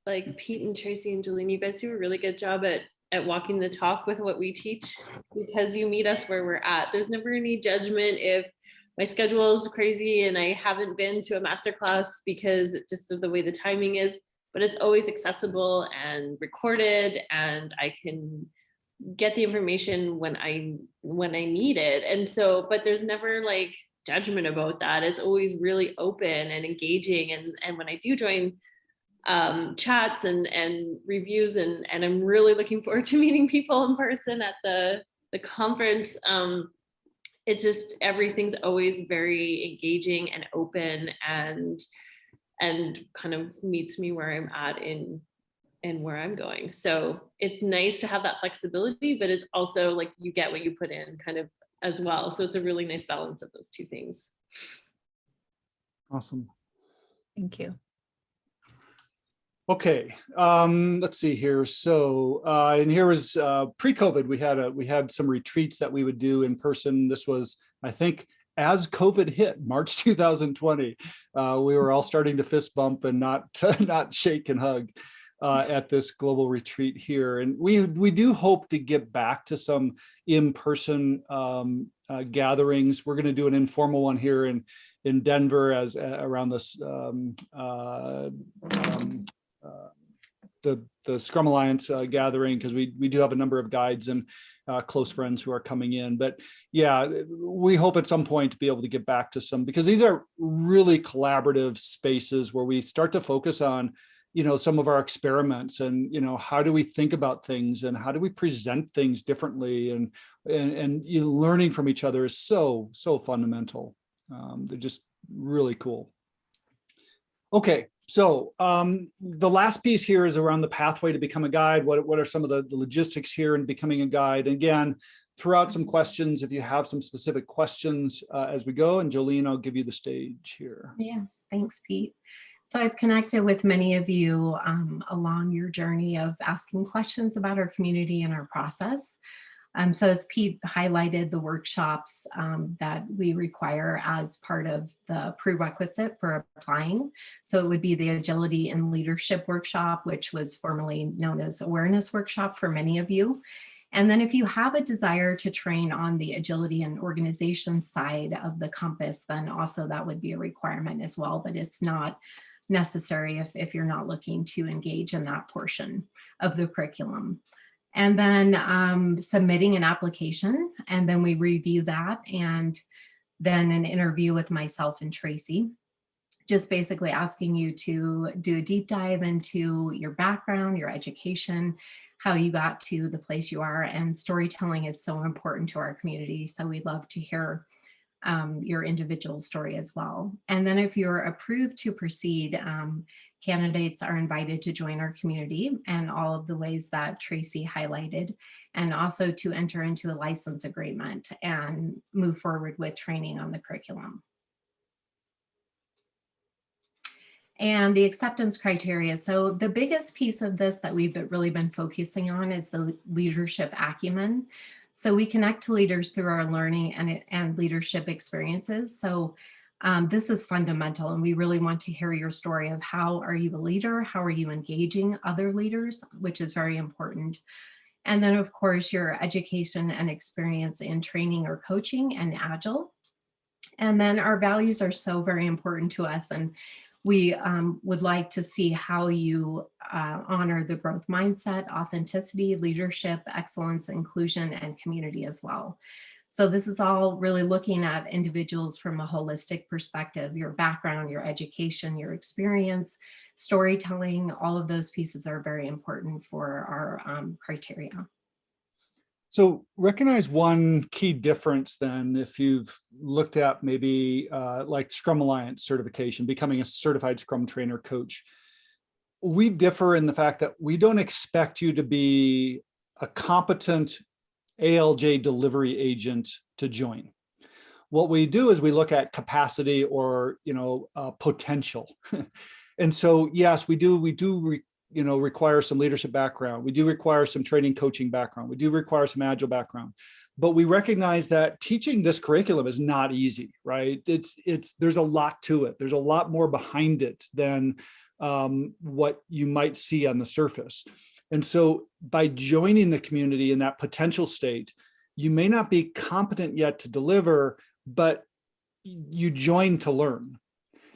like Pete and Tracey and Jolene, you guys do a really good job at walking the talk with what we teach, because you meet us where we're at. There's never any judgment if my schedule is crazy and I haven't been to a masterclass because just of the way the timing is, but it's always accessible and recorded, and I can get the information when I need it. And so, but there's never like judgment about that. It's always really open and engaging. And when I do join chats and reviews, and I'm really looking forward to meeting people in person at the conference, it's just, everything's always very engaging and open and kind of meets me where I'm at in where I'm going. So it's nice to have that flexibility, but it's also like you get what you put in kind of as well. So it's a really nice balance of those two things. Awesome. Thank you. Okay, let's see here. So, and here was pre-COVID. We had some retreats that we would do in person. This was, I think, as COVID hit, March 2020. We were all starting to fist bump and not shake and hug at this global retreat here. And we do hope to get back to some in-person gatherings. We're going to do an informal one here in Denver as around this the Scrum Alliance gathering, because we do have a number of guides and close friends who are coming in. But yeah, we hope at some point to be able to get back to some, because these are really collaborative spaces where we start to focus on, some of our experiments and, how do we think about things and how do we present things differently, and learning from each other is so fundamental. They're just really cool. Okay, so the last piece here is around the pathway to become a guide. What are some of the logistics here in becoming a guide? And again, throw out some questions if you have some specific questions as we go. And Jolene, I'll give you the stage here. Yes, thanks, Pete. So I've connected with many of you along your journey of asking questions about our community and our process. So as Pete highlighted, the workshops that we require as part of the prerequisite for applying. So it would be the Agility and Leadership Workshop, which was formerly known as Awareness Workshop for many of you. And then if you have a desire to train on the agility and organization side of the compass, then also that would be a requirement as well, but it's not necessary if you're not looking to engage in that portion of the curriculum. And then submitting an application, and then we review that, and then an interview with myself and Tracey, just basically asking you to do a deep dive into your background, your education, how you got to the place you are. And storytelling is so important to our community, so we'd love to hear your individual story as well. And then if you're approved to proceed, candidates are invited to join our community and all of the ways that Tracey highlighted, and also to enter into a license agreement and move forward with training on the curriculum. and the acceptance criteria. So the biggest piece of this that we've really been focusing on is the leadership acumen. So we connect to leaders through our learning and leadership experiences. So this is fundamental, and we really want to hear your story of how are you a leader? How are you engaging other leaders, which is very important. And then of course, your education and experience in training or coaching and Agile. And then our values are so very important to us. And we would like to see how you honor the growth mindset, authenticity, leadership, excellence, inclusion, and community as well. So this is all really looking at individuals from a holistic perspective, your background, your education, your experience, storytelling, all of those pieces are very important for our criteria. So recognize one key difference then, if you've looked at maybe like Scrum Alliance certification, becoming a certified Scrum trainer coach. We differ in the fact that we don't expect you to be a competent ALJ delivery agent to join. What we do is we look at capacity or, potential. And so, yes, we do require some leadership background. We do require some training coaching background. We do require some Agile background, but we recognize that teaching this curriculum is not easy, right? There's a lot to it. There's a lot more behind it than what you might see on the surface. And so by joining the community in that potential state, you may not be competent yet to deliver, but you join to learn.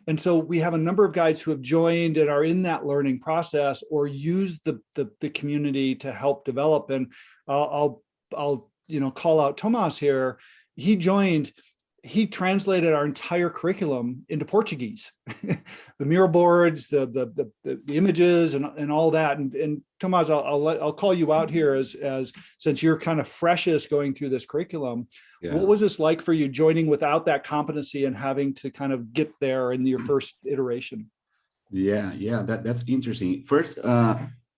And so we have a number of guides who have joined and are in that learning process or use the community to help develop. And I'll call out Thomaz here. He joined. He translated our entire curriculum into Portuguese, the mural boards, the images, and all that. And Thomaz, I'll call you out here as since you're kind of freshest going through this curriculum. Yeah. What was this like for you joining without that competency and having to kind of get there in your first iteration? Yeah, that's interesting. First,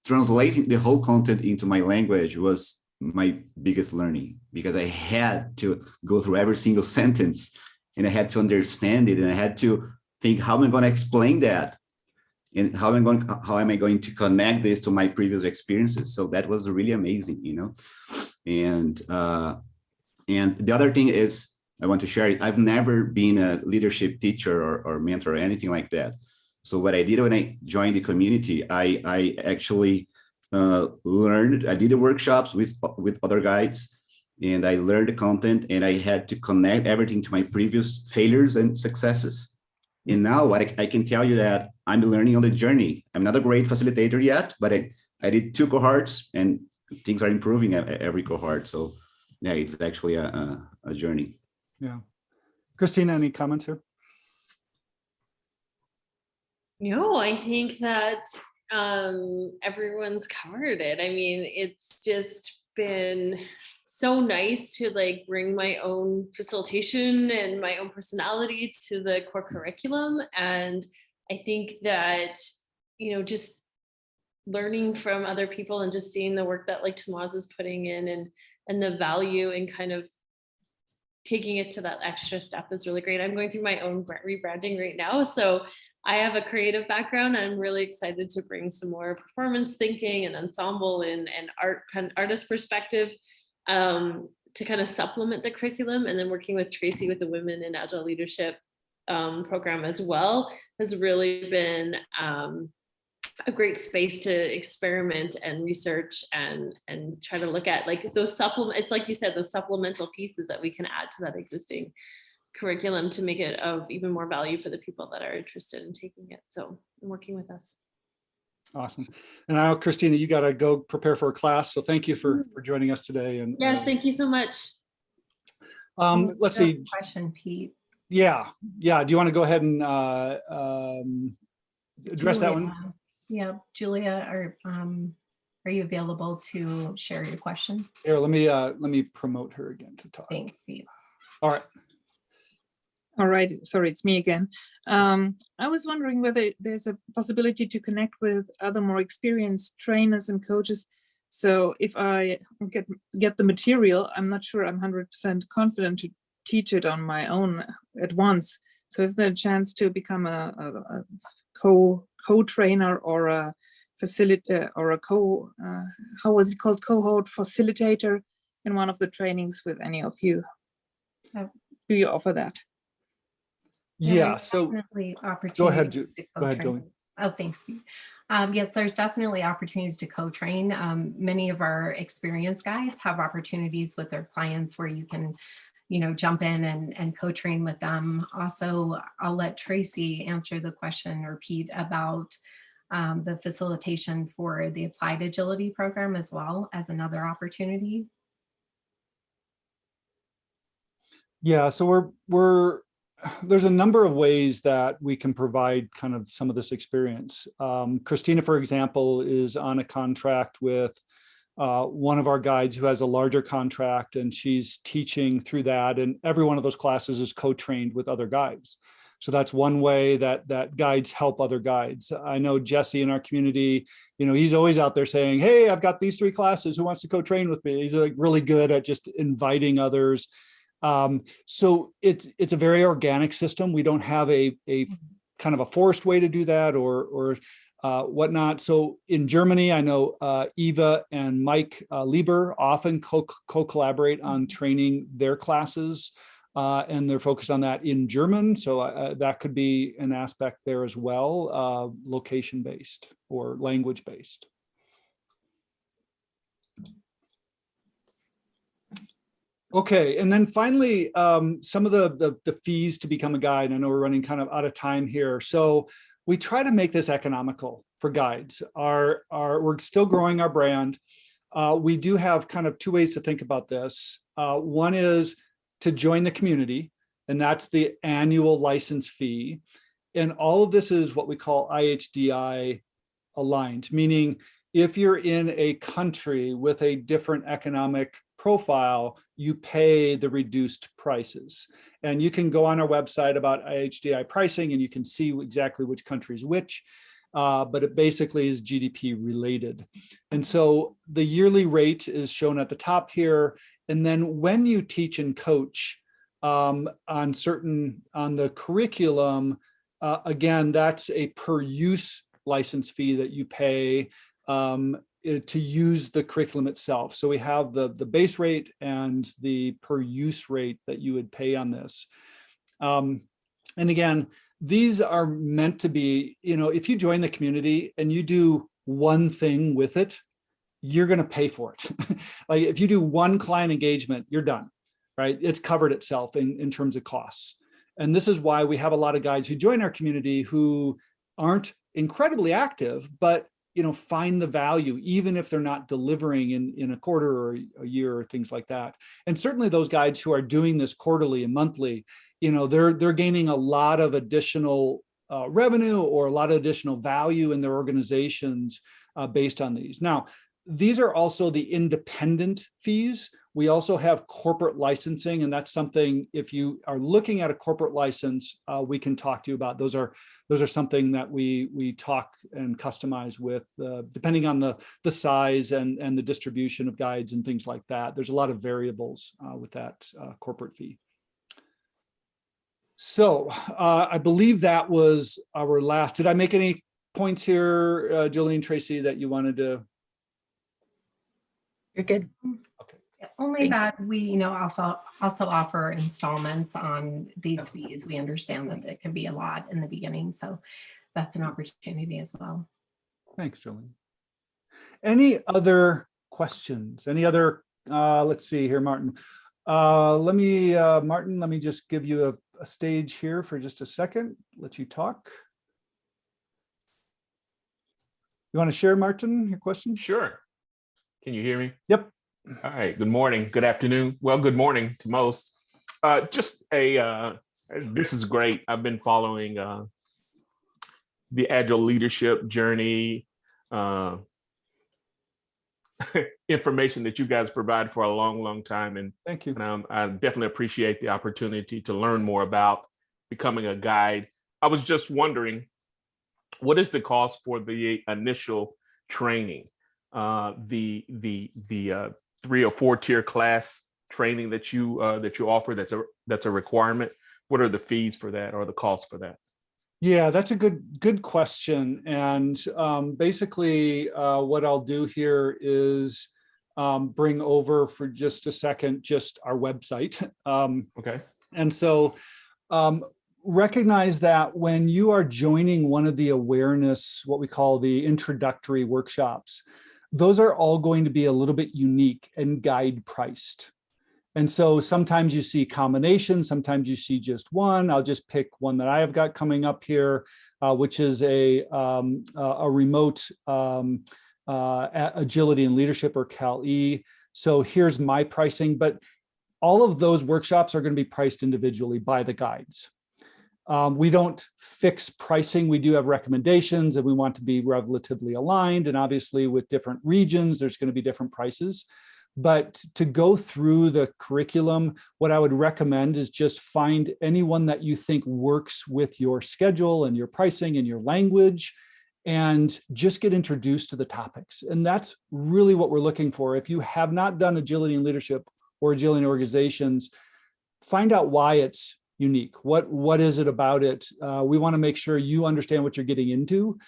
translating the whole content into my language was my biggest learning, because I had to go through every single sentence and I had to understand it, and I had to think, how am I going to explain that, and how am I going to connect this to my previous experiences? So that was really amazing, And the other thing is, I want to share it. I've never been a leadership teacher or mentor or anything like that. So what I did when I joined the community, I actually learned. I did the workshops with other guides, and I learned the content, and I had to connect everything to my previous failures and successes. And now I can tell you that I'm learning on the journey. I'm not a great facilitator yet, but I did 2 cohorts, and things are improving at every cohort. So yeah, it's actually a journey. Yeah. Christina, any comments here? No, I think that everyone's covered it. I mean, it's just been so nice to bring my own facilitation and my own personality to the core curriculum. And I think that, just learning from other people and just seeing the work that Thomaz is putting in and the value and kind of taking it to that extra step is really great. I'm going through my own rebranding right now. So I have a creative background. I'm really excited to bring some more performance thinking and ensemble and art, kind of artist perspective to kind of supplement the curriculum. And then working with Tracey with the Women in Agile Leadership program as well has really been a great space to experiment and research and try to look at those it's like you said, those supplemental pieces that we can add to that existing curriculum to make it of even more value for the people that are interested in taking it. So I'm working with us. Awesome. And now, Christina, you got to go prepare for a class. So thank you for joining us today. And yes, thank you so much. Let's see. Question, Pete. Yeah. Do you want to go ahead and address that one? Yeah, Julia, are you available to share your question? Here, let me promote her again to talk. Thanks, Pete. All right. All right, sorry, it's me again. I was wondering whether there's a possibility to connect with other more experienced trainers and coaches. So if I get the material, I'm not sure I'm 100% confident to teach it on my own at once. So is there a chance to become a co-trainer or a facilitator or a how was it called, cohort facilitator in one of the trainings with any of you? Do you offer that? Yeah, There's so definitely go ahead, opportunities to go ahead, co-train. Jolene. Oh, thanks, Pete. Yes, there's definitely opportunities to co-train. Many of our experienced guides have opportunities with their clients where you can, jump in and co-train with them. Also, I'll let Tracey answer the question, or Pete, about the facilitation for the Applied Agility program as well as another opportunity. Yeah, so there's a number of ways that we can provide kind of some of this experience. Christina, for example, is on a contract with one of our guides who has a larger contract, and she's teaching through that. And every one of those classes is co-trained with other guides. So that's one way that guides help other guides. I know Jesse in our community, he's always out there saying, hey, I've got these 3 classes. Who wants to co-train with me? He's like really good at just inviting others. So it's a very organic system. We don't have a kind of a forced way to do that or whatnot. So in Germany, I know Eva and Mike Lieber often co-collaborate on training their classes, and they're focused on that in German. So that could be an aspect there as well, location-based or language-based. Okay, and then finally, some of the fees to become a guide. I know we're running kind of out of time here, so we try to make this economical for guides. We're still growing our brand. We do have kind of 2 ways to think about this. One is to join the community, and that's the annual license fee. And all of this is what we call IHDI aligned, meaning if you're in a country with a different economic profile, you pay the reduced prices. And you can go on our website about IHDI pricing and you can see exactly which countries which, but it basically is GDP related. And so the yearly rate is shown at the top here. And then when you teach and coach on the curriculum, again, that's a per use license fee that you pay to use the curriculum itself. So we have the base rate and the per use rate that you would pay on this. And again, these are meant to be, if you join the community and you do one thing with it, you're going to pay for it. Like if you do one client engagement, you're done, right? It's covered itself in terms of costs. And this is why we have a lot of guides who join our community who aren't incredibly active, but find the value, even if they're not delivering in a quarter or a year or things like that. And certainly those guides who are doing this quarterly and monthly, they're gaining a lot of additional revenue or a lot of additional value in their organizations based on these. Now, these are also the independent fees. We also have corporate licensing, and that's something, if you are looking at a corporate license, we can talk to you about. Those are something that we talk and customize with, depending on the size and the distribution of guides and things like that. There's a lot of variables with that corporate fee. So I believe that was our last. Did I make any points here, Jolene, Tracey, that you wanted to? You're good. Okay. Only that we, also offer installments on these fees. We understand that it can be a lot in the beginning, so that's an opportunity as well. Thanks, Jolene. Any other questions? Any other, let's see here, Martin. Martin, let me just give you a stage here for just a second, let you talk. You want to share, Martin, your question? Sure. Can you hear me? Yep. All right. Good morning. Good afternoon. Well, good morning to most. This is great. I've been following the Agile Leadership Journey information that you guys provide for a long, long time. And thank you. And I definitely appreciate the opportunity to learn more about becoming a guide. I was just wondering, what is the cost for the initial training? The 3 or 4 tier class training that you offer, that's a requirement. what are the fees for that or the costs for that? Yeah, that's a good question. And basically, what I'll do here is bring over for just a second just our website. Okay. And so recognize that when you are joining one of the awareness, what we call the introductory workshops, those are all going to be a little bit unique and guide priced. And so sometimes you see combinations, sometimes you see just one. I'll just pick one that I have got coming up here, which is a remote agility and leadership, or CAL-E. So here's my pricing, but all of those workshops are going to be priced individually by the guides. We don't fix pricing. We do have recommendations, and we want to be relatively aligned. And obviously with different regions, there's going to be different prices. But to go through the curriculum, what I would recommend is just find anyone that you think works with your schedule and your pricing and your language, and just get introduced to the topics. And that's really what we're looking for. If you have not done agility and leadership or agility in organizations, find out why it's unique. What is it about it? We want to make sure you understand what you're getting into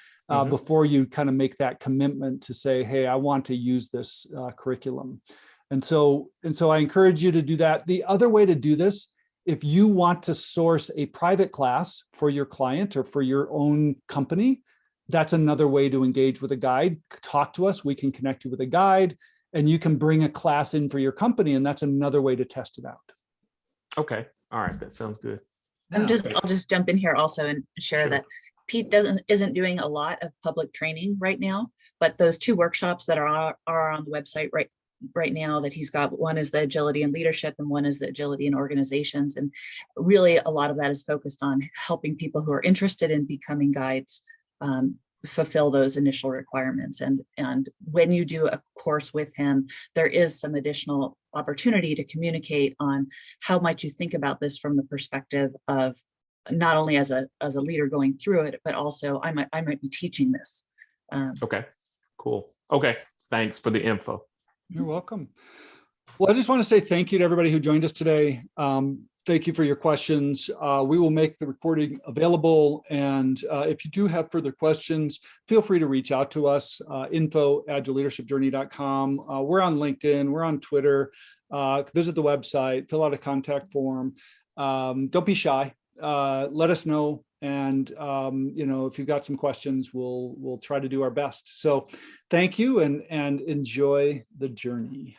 before you kind of make that commitment to say, hey, I want to use this curriculum. And so I encourage you to do that. The other way to do this, if you want to source a private class for your client or for your own company, that's another way to engage with a guide. Talk to us, we can connect you with a guide, and you can bring a class in for your company, and that's another way to test it out. Okay. All right. That sounds good. I'll just jump in here also and share Sure. that Pete isn't doing a lot of public training right now, but those two workshops that are on the website right now that he's got, one is the agility and leadership and one is the agility in organizations. And really a lot of that is focused on helping people who are interested in becoming guides fulfill those initial requirements. And when you do a course with him, there is some additional opportunity to communicate on how might you think about this from the perspective of not only as a leader going through it, but also I might be teaching this. Okay, cool. Okay, thanks for the info. You're welcome. Well, I just want to say thank you to everybody who joined us today. Thank you for your questions. We will make the recording available. And if you do have further questions, feel free to reach out to us, info@agileleadershipjourney.com. We're on LinkedIn, we're on Twitter. Visit the website, fill out a contact form. Don't be shy. Let us know. And if you've got some questions, we'll try to do our best. So thank you and enjoy the journey.